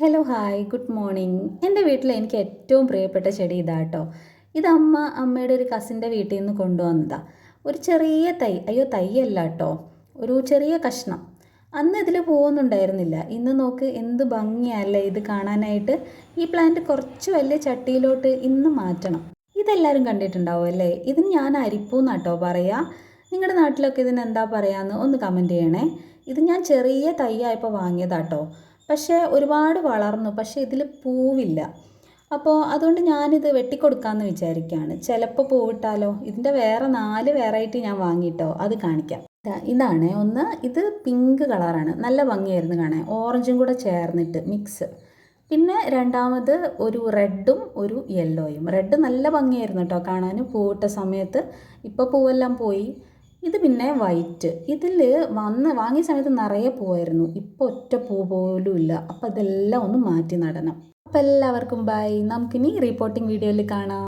Hello hi good morning. എൻ്റെ വീട്ടിൽ എനിക്ക് ഏറ്റവും പ്രിയപ്പെട്ട ചെടി ഇതാട്ടോ. ഇത് അമ്മയുടെ ഒരു കസിൻ്റെ വീട്ടിൽ നിന്ന് കൊണ്ടുവന്നതാ. ഒരു ചെറിയ തൈ, അയ്യോ തൈയല്ല കേട്ടോ, ഒരു ചെറിയ കഷ്ണം. അന്ന് ഇതിൽ പോകുന്നുണ്ടായിരുന്നില്ല. ഇന്ന് നോക്ക് എന്ത് ഭംഗിയല്ലേ ഇത് കാണാനായിട്ട്. ഈ പ്ലാന്റ് കുറച്ച് വലിയ ചട്ടിയിലോട്ട് ഇന്ന് മാറ്റണം. ഇതെല്ലാവരും കണ്ടിട്ടുണ്ടാവും അല്ലേ? ഇതിന് ഞാൻ അരിപ്പൂന്നാട്ടോ പറയാ. നിങ്ങളുടെ നാട്ടിലൊക്കെ ഇതിന് എന്താ പറയാന്ന് ഒന്ന് കമൻറ്റ് ചെയ്യണേ. ഇത് ഞാൻ ചെറിയ തൈയായപ്പോൾ വാങ്ങിയതാട്ടോ. പക്ഷേ ഒരുപാട് വളർന്നു, പക്ഷേ ഇതിൽ പൂവില്ല. അപ്പോൾ അതുകൊണ്ട് ഞാനിത് വെട്ടിക്കൊടുക്കാമെന്ന് വിചാരിക്കുകയാണ്. ചിലപ്പോൾ പൂവിട്ടാലോ. ഇതിൻ്റെ വേറെ 4 വെറൈറ്റി ഞാൻ വാങ്ങിയിട്ടോ, അത് കാണിക്കാം. ഇതാണ് ഒന്ന്. ഇത് പിങ്ക് കളറാണ്, നല്ല ഭംഗിയായിരുന്നു കാണാൻ, ഓറഞ്ചും കൂടെ ചേർന്നിട്ട് മിക്സ്. പിന്നെ രണ്ടാമത് ഒരു റെഡും ഒരു യെല്ലോയും. റെഡ് നല്ല ഭംഗിയായിരുന്നു കേട്ടോ കാണാൻ പൂവിട്ട സമയത്ത്. ഇപ്പോൾ പൂവെല്ലാം പോയി. ഇത് പിന്നെ വൈറ്റ്. ഇതിൽ വാങ്ങിയ സമയത്ത് നിറയെ പൂവായിരുന്നു. ഇപ്പോൾ ഒറ്റ പൂ പോലും ഇല്ല. അപ്പോൾ ഇതെല്ലാം ഒന്ന് മാറ്റി നടണം. അപ്പോൾ എല്ലാവർക്കും ബൈ. നമുക്കിനി റിപ്പോർട്ടിംഗ് വീഡിയോയിൽ കാണാം.